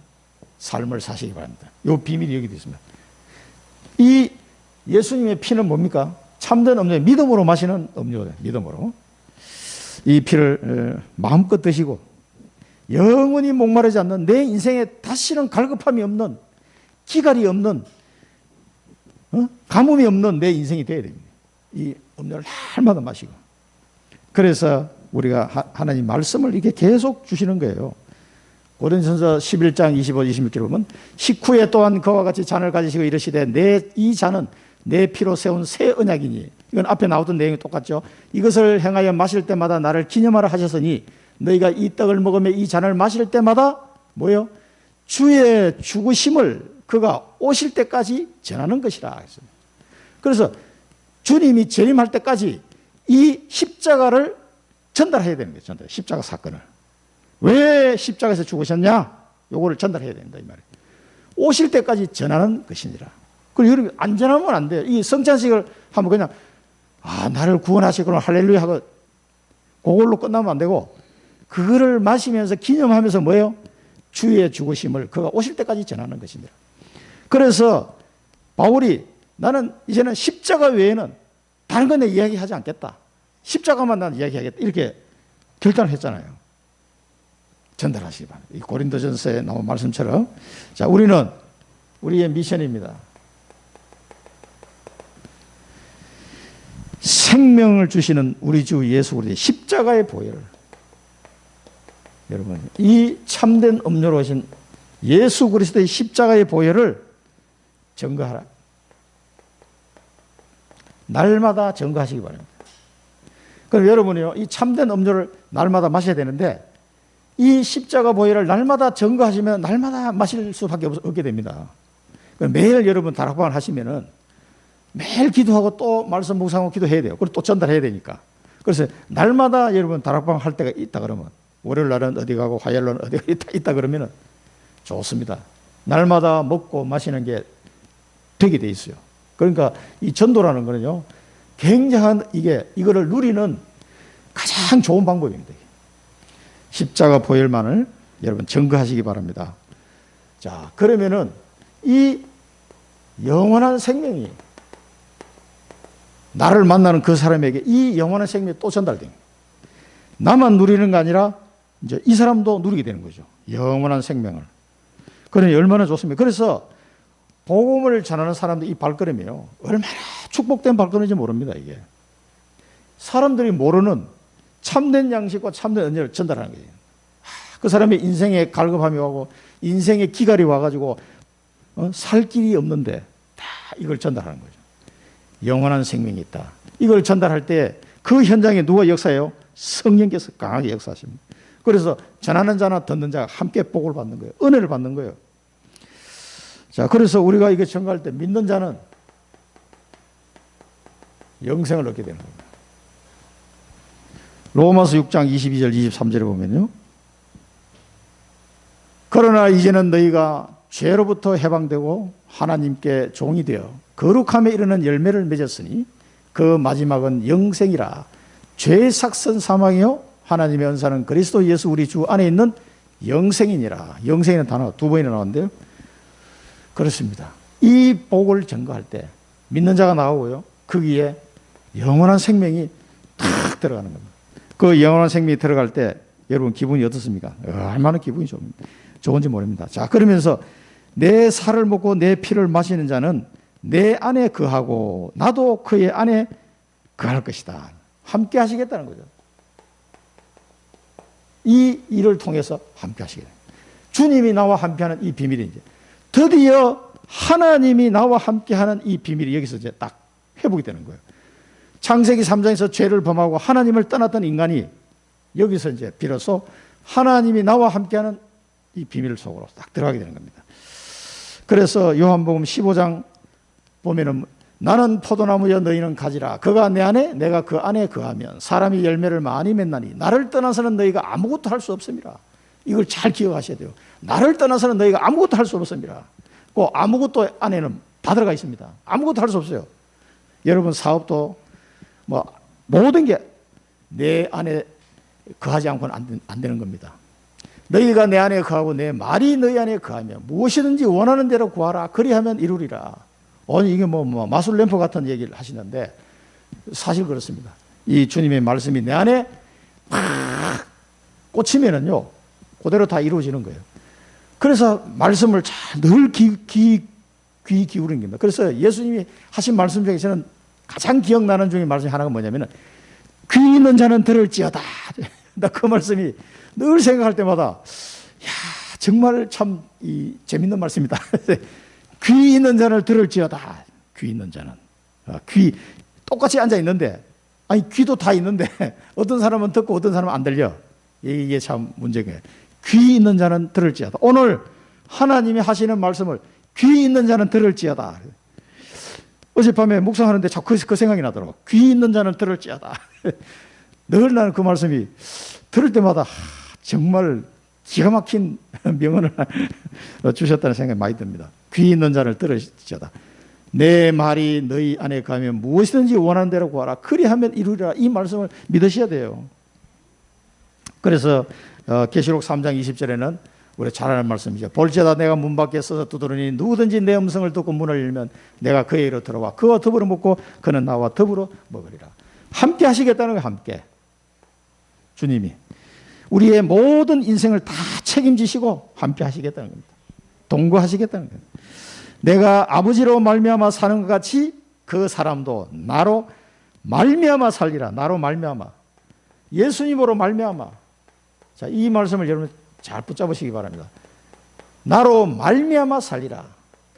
삶을 사시기 바랍니다. 이 비밀이 여기 있습니다. 이 예수님의 피는 뭡니까? 참된 음료, 믿음으로 마시는 음료예요. 믿음으로. 이 피를 마음껏 드시고 영원히 목마르지 않는, 내 인생에 다시는 갈급함이 없는, 기갈이 없는, 가뭄이 없는 내 인생이 되어야 됩니다. 이 음료를 날마다 마시고. 그래서 우리가 하나님 말씀을 이렇게 계속 주시는 거예요. 고린도전서 11장 25, 26절에 보면 식후에 또한 그와 같이 잔을 가지시고 이르시되 이 잔은 내 피로 세운 새 언약이니, 이건 앞에 나오던 내용이 똑같죠. 이것을 행하여 마실 때마다 나를 기념하라 하셨으니 너희가 이 떡을 먹으며 이 잔을 마실 때마다 뭐요? 주의 죽으심을 그가 오실 때까지 전하는 것이라. 그래서 주님이 재림할 때까지 이 십자가를 전달해야 되는 거예요. 십자가 사건을. 왜 십자가에서 죽으셨냐? 요거를 전달해야 된다 이 말이에요. 오실 때까지 전하는 것이니라. 그리고 여러분 안 전하면 안 돼요. 이 성찬식을 하면 그냥 나를 구원하시구나 할렐루야 하고 그걸로 끝나면 안 되고, 그거를 마시면서 기념하면서 뭐예요? 주의 죽으심을 그가 오실 때까지 전하는 것입니다. 그래서 바울이 나는 이제는 십자가 외에는 다른 건 내 이야기하지 않겠다. 십자가만 난 이야기하겠다. 이렇게 결단을 했잖아요. 전달하시기 바랍니다. 이 고린도전서에 나온 말씀처럼. 자, 우리는 우리의 미션입니다. 생명을 주시는 우리 주 예수 그리스도의 십자가의 보혈을, 여러분 이 참된 음료로 오신 예수 그리스도의 십자가의 보혈을 증거하라. 날마다 증거하시기 바랍니다. 그럼 여러분이요, 이 참된 음료를 날마다 마셔야 되는데 이 십자가 보혈을 날마다 증거하시면 날마다 마실 수밖에 없게 됩니다. 매일 여러분 다락방을 하시면은 매일 기도하고 또 말씀 묵상하고 기도해야 돼요. 그리고 또 전달해야 되니까. 그래서 날마다 여러분 다락방 할 때가 있다 그러면, 월요일 날은 어디 가고 화요일 날은 어디 있다 그러면은 좋습니다. 날마다 먹고 마시는 게 되게 돼 있어요. 그러니까 이 전도라는 거는요, 굉장한 이거를 누리는 가장 좋은 방법입니다. 십자가 보혈만을 여러분 증거하시기 바랍니다. 자, 그러면은 이 영원한 생명이 나를 만나는 그 사람에게 이 영원한 생명이 또 전달됩니다. 나만 누리는 게 아니라 이제 이 사람도 누리게 되는 거죠. 영원한 생명을. 그러니 얼마나 좋습니까? 그래서 복음을 전하는 사람들 이 발걸음이요, 얼마나 축복된 발걸음인지 모릅니다. 이게 사람들이 모르는 참된 양식과 참된 은혜를 전달하는 거예요. 그 사람의 인생에 갈급함이 오고 인생의 기갈이 와가지고 살 길이 없는데 다 이걸 전달하는 거죠. 영원한 생명이 있다. 이걸 전달할 때 그 현장에 누가 역사해요? 성령께서 강하게 역사하십니다. 그래서 전하는 자나 듣는 자가 함께 복을 받는 거예요. 은혜를 받는 거예요. 자, 그래서 우리가 이거 전가할 때 믿는 자는 영생을 얻게 되는 겁니다. 로마서 6장 22절 23절에 보면요, 그러나 이제는 너희가 죄로부터 해방되고 하나님께 종이 되어 거룩함에 이르는 열매를 맺었으니 그 마지막은 영생이라. 죄의 삭선 사망이요 하나님의 은사는 그리스도 예수 우리 주 안에 있는 영생이니라. 영생이라는 단어가 두 번이나 나오는데요. 그렇습니다. 이 복을 증거할 때 믿는 자가 나오고요, 거기에 영원한 생명이 탁 들어가는 겁니다. 그 영원한 생명이 들어갈 때 여러분 기분이 어떻습니까? 얼마나 기분이 좋은지 모릅니다. 자, 그러면서 내 살을 먹고 내 피를 마시는 자는 내 안에 거하고 나도 그의 안에 거할 것이다. 함께 하시겠다는 거죠. 이 일을 통해서 함께 하시겠다. 주님이 나와 함께하는 이 비밀이 이제 드디어 하나님이 나와 함께하는 이 비밀이 여기서 이제 딱 회복이 되는 거예요. 창세기 3장에서 죄를 범하고 하나님을 떠났던 인간이 여기서 이제 비로소 하나님이 나와 함께하는 이 비밀 속으로 딱 들어가게 되는 겁니다. 그래서 요한복음 15장 보면은 나는 포도나무여 너희는 가지라. 그가 내 안에 내가 그 안에 거하면 사람이 열매를 많이 맺나니 나를 떠나서는 너희가 아무것도 할 수 없습니다. 이걸 잘 기억하셔야 돼요. 나를 떠나서는 너희가 아무것도 할 수 없습니다. 그 아무것도 안에는 다 들어가 있습니다. 아무것도 할 수 없어요. 여러분 사업도 뭐 모든 게 내 안에 거하지 않고는 안 되는 겁니다. 너희가 내 안에 거하고 내 말이 너희 안에 거하면 무엇이든지 원하는 대로 구하라. 그리하면 이루리라. 아니 이게 뭐 마술 램프 같은 얘기를 하시는데 사실 그렇습니다. 이 주님의 말씀이 내 안에 팍 꽂히면은요 그대로 다 이루어지는 거예요. 그래서 말씀을 늘 귀 기울이는 겁니다. 그래서 예수님이 하신 말씀 중에 저는 가장 기억나는 중에 말씀이 하나가 뭐냐면은 귀 있는 자는 들을지어다. 나 그 말씀이 늘 생각할 때마다 야 정말 참 재밌는 말씀이다. 귀 있는 자는 들을지어다. 귀 있는 자는 귀 똑같이 앉아 있는데 아니 귀도 다 있는데 어떤 사람은 듣고 어떤 사람은 안 들려. 이게 참 문제가 귀 있는 자는 들을지어다. 오늘 하나님이 하시는 말씀을 귀 있는 자는 들을지어다. 어젯밤에 묵상하는데 자꾸 그 생각이 나더라고. 귀 있는 자는 들을지어다. 늘 나는 그 말씀이 들을 때마다 정말 기가 막힌 명언을 주셨다는 생각이 많이 듭니다. 귀 있는 자를 들을지어다. 내 말이 너희 안에 가면 무엇이든지 원하는 대로 구하라. 그리하면 이루리라. 이 말씀을 믿으셔야 돼요. 그래서 계시록 3장 20절에는 우리 잘 아는 말씀이죠. 볼지어다 내가 문 밖에 서서 두드리니 누구든지 내 음성을 듣고 문을 열면 내가 그에게로 들어와 그와 더불어 먹고 그는 나와 더불어 먹으리라. 함께 하시겠다는 거예요. 함께. 주님이 우리의 모든 인생을 다 책임지시고 함께 하시겠다는 겁니다. 동거하시겠다는 거예요. 내가 아버지로 말미암아 사는 것 같이 그 사람도 나로 말미암아 살리라. 나로 말미암아. 예수님으로 말미암아. 자, 이 말씀을 여러분 잘 붙잡으시기 바랍니다. 나로 말미암아 살리라.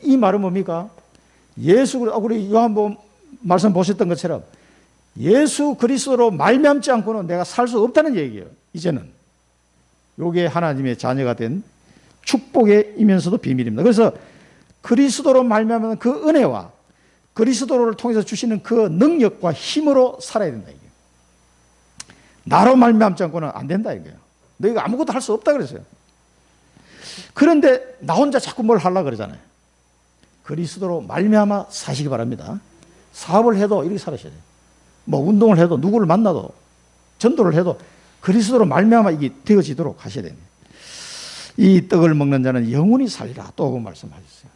이 말은 뭡니까? 우리 요한복음 말씀 보셨던 것처럼 예수 그리스도로 말미암지 않고는 내가 살 수 없다는 얘기예요. 이제는 이게 하나님의 자녀가 된 축복이면서도 비밀입니다. 그래서 그리스도로 말미암는 그 은혜와 그리스도를 통해서 주시는 그 능력과 힘으로 살아야 된다 이게. 나로 말미암지 않고는 안 된다 이거예요. 너희가 아무것도 할 수 없다 그랬어요. 그런데 나 혼자 자꾸 뭘 하려고 그러잖아요. 그리스도로 말미암아 사시기 바랍니다. 사업을 해도 이렇게 살아셔야 돼요. 뭐 운동을 해도 누구를 만나도 전도를 해도 그리스도로 말미암아 이게 되어지도록 하셔야 됩니다. 이 떡을 먹는 자는 영원히 살리라. 또 그 말씀하셨어요.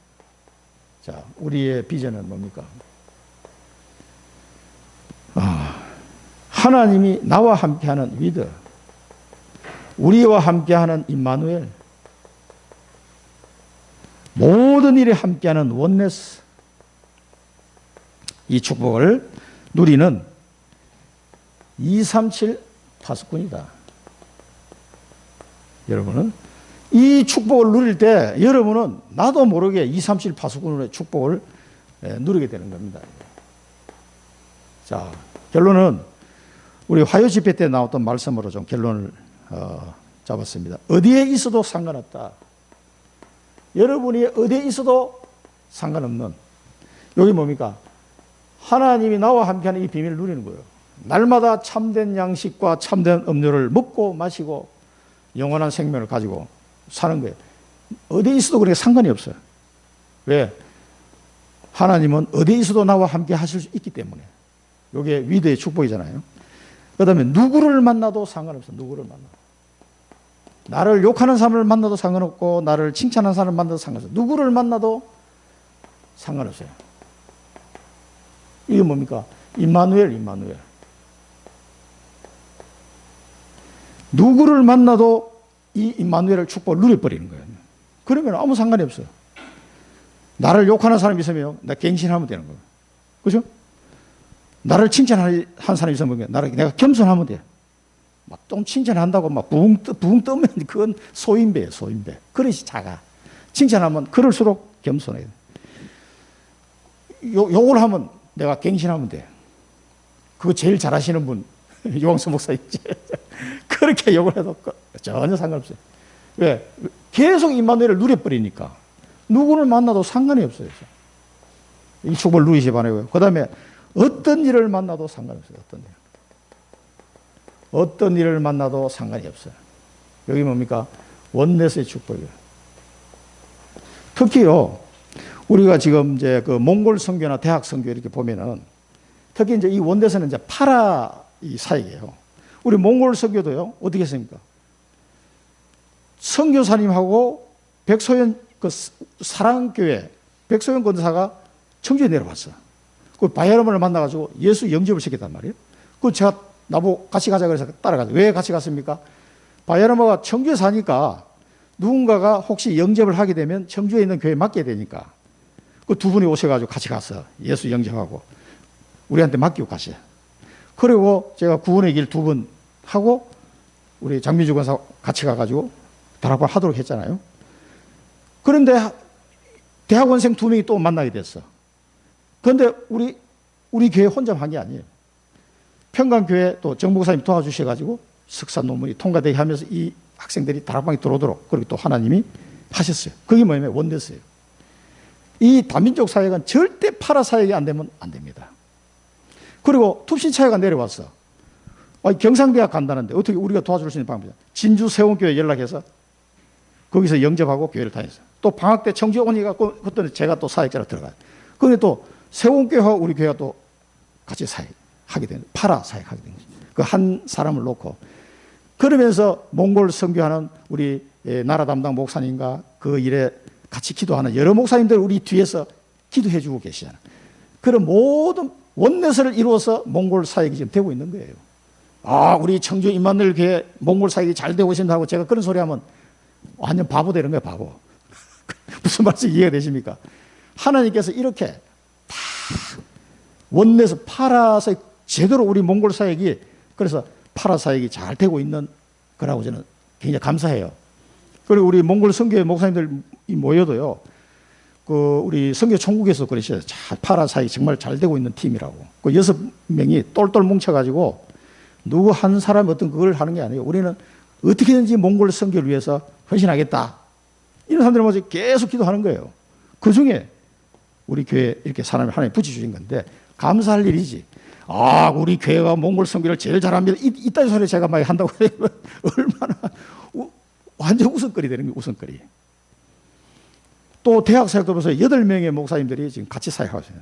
자, 우리의 비전은 뭡니까? 하나님이 나와 함께하는 위드, 우리와 함께하는 임마누엘, 모든 일에 함께하는 원네스, 이 축복을 누리는 237 파수꾼이다. 여러분은 이 축복을 누릴 때 여러분은 나도 모르게 237 파수꾼의 축복을 누리게 되는 겁니다. 자, 결론은 우리 화요 집회 때 나왔던 말씀으로 좀 결론을 잡았습니다. 어디에 있어도 상관없다. 여러분이 어디에 있어도 상관없는, 여기 뭡니까? 하나님이 나와 함께하는 이 비밀을 누리는 거예요. 날마다 참된 양식과 참된 음료를 먹고 마시고 영원한 생명을 가지고 사는 거예요. 어디에 있어도 그렇게 상관이 없어요. 왜? 하나님은 어디에 있어도 나와 함께 하실 수 있기 때문에. 이게 위대의 축복이잖아요. 그 다음에 누구를 만나도 상관없어요. 누구를 만나도. 나를 욕하는 사람을 만나도 상관없고 나를 칭찬하는 사람을 만나도 상관없어요. 누구를 만나도 상관없어요. 이게 뭡니까? 임마누엘, 임마누엘. 누구를 만나도 이 임마누엘을 축복을 누려버리는 거예요. 그러면 아무 상관이 없어요. 나를 욕하는 사람이 있으면 나 갱신하면 되는 거예요. 그죠? 나를 칭찬한 사람이 있으면 내가 겸손하면 돼. 막 좀 칭찬한다고 막 부흥 뜨면 그건 소인배예요, 소인배. 그릇이 작아. 칭찬하면 그럴수록 겸손해요. 욕을 하면 내가 갱신하면 돼. 그거 제일 잘하시는 분, 유광수 목사님. 그렇게 욕을 해도 전혀 상관없어요. 왜? 계속 임마누엘을 누려버리니까. 누구를 만나도 상관이 없어요. 이 축복을 누리시 바라고요. 그 다음에 어떤 일을 만나도 상관없어요. 어떤 일을 만나도 상관이 없어요. 여기 뭡니까? 원네스의 축복이에요. 특히요, 우리가 지금 이제 그 몽골 선교나 대학 선교 이렇게 보면은 특히 이제 이 원네스는 이제 파라 이 사역이에요. 우리 몽골 선교도요, 어떻게 했습니까? 선교사님하고 백소연 그 사랑교회 백소연 권사가 청주에 내려왔어. 그 바야흐름을 만나가지고 예수 영접을 시켰단 말이에요. 그 제가 나보고 같이 가자 그래서 따라가죠. 왜 같이 갔습니까? 바야흐름가 청주에 사니까 누군가가 혹시 영접을 하게 되면 청주에 있는 교회에 맡게 되니까 그 두 분이 오셔가지고 같이 갔어. 예수 영접하고 우리한테 맡기고 가세요. 그리고 제가 구원의 길 두 분 하고 우리 장민주 권사 같이 가가지고 다락방 하도록 했잖아요. 그런데 대학원생 두 명이 또 만나게 됐어. 그런데 우리 교회 혼자 한 게 아니에요. 평강교회 또 정목사님 도와주셔가지고 석사 논문이 통과되게 하면서 이 학생들이 다락방에 들어오도록 그리고 또 하나님이 하셨어요. 그게 뭐냐면 원대스예요. 이 다민족 사역은 절대 파라 사역이 안 되면 안 됩니다. 그리고 톱신차이가 내려왔어. 경상대학 간다는데 어떻게 우리가 도와줄 수 있는 방법이야. 진주 세원교회 연락해서 거기서 영접하고 교회를 다녔어요. 또 방학 때 청주에 오니까 그때 제가 또 사역자로 들어가요. 그런데 또 세원교회와 우리 교회가 또 같이 사역하게 되는 파라 사역하게 되는 거죠. 그 한 사람을 놓고 그러면서 몽골 선교하는 우리 나라 담당 목사님과 그 일에 같이 기도하는 여러 목사님들 우리 뒤에서 기도해 주고 계시잖아요. 그런 모든 원내서를 이루어서 몽골 사역이 지금 되고 있는 거예요. 우리 청주 임마누엘 교회 몽골 사역이 잘 되고 있습니다 하고 제가 그런 소리 하면 완전 바보 되는 거예요, 바보. 무슨 말인지 이해가 되십니까? 하나님께서 이렇게 다 원내에서 파라서 제대로 우리 몽골 사역이 그래서 파라 사역이 잘 되고 있는 거라고 저는 굉장히 감사해요. 그리고 우리 몽골 선교회 목사님들이 모여도요, 우리 선교 총국에서 그러셔요. 파라 사역이 정말 잘 되고 있는 팀이라고. 그 6명이 똘똘 뭉쳐가지고 누구 한 사람이 어떤 그걸 하는 게 아니에요. 우리는 어떻게든지 몽골 선교를 위해서 헌신하겠다. 이런 사람들을 모아서 계속 기도하는 거예요. 그 중에 우리 교회 이렇게 사람을 하나님 붙여주신 건데 감사할 일이지. 우리 교회가 몽골 선교를 제일 잘합니다. 이딴 소리 제가 많이 한다고 해요. 얼마나 완전 웃음거리 되는 거예요. 웃음거리. 또 대학 사역도 보세요. 8명의 목사님들이 지금 같이 사역하고 있어요.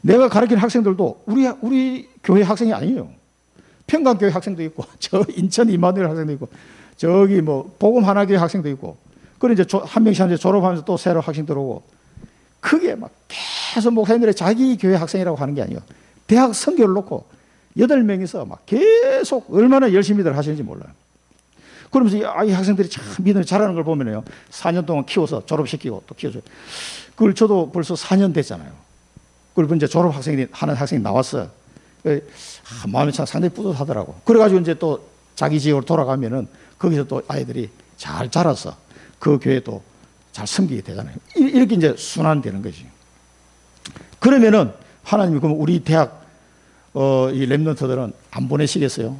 내가 가르치는 학생들도 우리 교회 학생이 아니에요. 평강교회 학생도 있고, 저 인천 이마누엘 학생도 있고, 저기 복음 하나교회 학생도 있고, 그리고 이제 한 명씩 이제 졸업하면서 또 새로 학생 들어오고, 그게 막 계속 목사님들이 자기 교회 학생이라고 하는 게 아니에요. 대학 선교를 놓고 8명이서 막 계속 얼마나 열심히들 하시는지 몰라요. 그러면서 이 학생들이 참 믿음이 잘하는 걸 보면요. 4년 동안 키워서 졸업시키고 또 키워줘요. 그걸 저도 벌써 4년 됐잖아요. 그리고 이제 졸업 학생이 하는 학생이 나왔어요. 마음이 참 상당히 뿌듯하더라고. 그래가지고 이제 또 자기 지역으로 돌아가면은 거기서 또 아이들이 잘 자라서 그 교회도 잘 섬기게 되잖아요. 이렇게 이제 순환되는 거지. 그러면은 하나님이 그럼 우리 대학 이 렘넌트들은 안 보내시겠어요?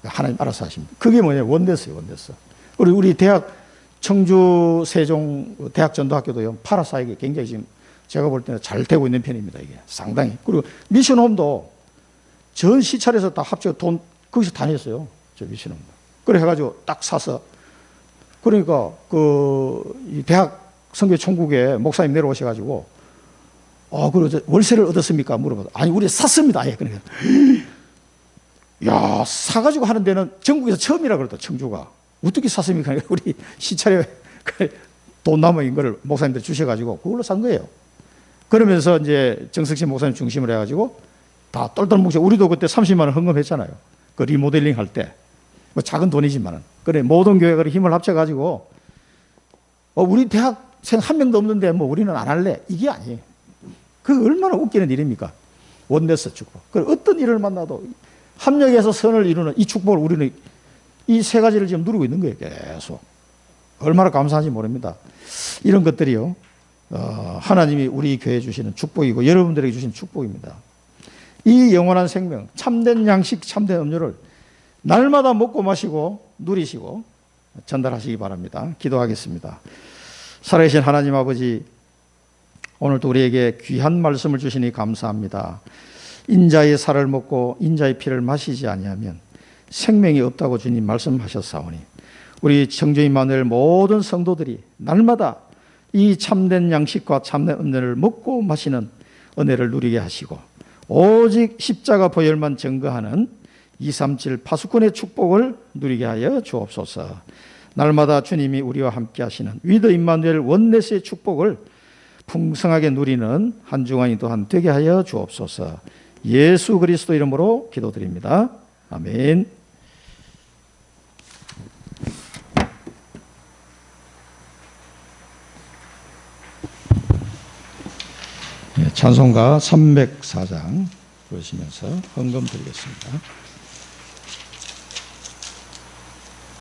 하나님 알아서 하십니다. 그게 뭐냐? 원대스예요, 원대스. 우리 대학 청주 세종 대학 전도학교도요. 파라 사역이 굉장히 지금 제가 볼 때는 잘 되고 있는 편입니다. 이게 상당히. 그리고 미션홈도 전 시찰에서 다 합쳐 돈 거기서 다녔어요. 저 미션홈도. 그래 해가지고 딱 사서 그러니까 이 대학 선교 총국에 목사님 내려오셔가지고 그 월세를 얻었습니까? 물어봐도 아니 우리 샀습니다. 예, 그러니까 야 사가지고 하는 데는 전국에서 처음이라 그러다 청주가 어떻게 샀습니까? 우리 시찰에 돈 남은 거를 목사님들 주셔가지고 그걸로 산 거예요. 그러면서 이제 정석신 목사님 중심으로 해가지고 다 똘똘 뭉쳐 우리도 그때 30만 원 헌금했잖아요. 그 리모델링 할 때 뭐 작은 돈이지만은 그래 모든 교회가 힘을 합쳐가지고 우리 대학생 한 명도 없는데 뭐 우리는 안 할래 이게 아니에요. 그 얼마나 웃기는 일입니까? 원네스 축복. 그 어떤 일을 만나도 합력해서 선을 이루는 이 축복을 우리는 이 세 가지를 지금 누리고 있는 거예요. 계속. 얼마나 감사한지 모릅니다. 이런 것들이요. 하나님이 우리 교회에 주시는 축복이고 여러분들에게 주신 축복입니다. 이 영원한 생명, 참된 양식, 참된 음료를 날마다 먹고 마시고 누리시고 전달하시기 바랍니다. 기도하겠습니다. 살아계신 하나님 아버지, 오늘도 우리에게 귀한 말씀을 주시니 감사합니다. 인자의 살을 먹고 인자의 피를 마시지 아니하면 생명이 없다고 주님 말씀하셨사오니 우리 청주 임마누엘 모든 성도들이 날마다 이 참된 양식과 참된 음료를 먹고 마시는 은혜를 누리게 하시고 오직 십자가 보혈만 증거하는 237 파수꾼의 축복을 누리게 하여 주옵소서. 날마다 주님이 우리와 함께 하시는 위드 임마누엘 원네스의 축복을 풍성하게 누리는 한 주간이 또한 되게 하여 주옵소서. 예수 그리스도 이름으로 기도드립니다. 아멘. 찬송가 304장 부르시면서 헌금 드리겠습니다.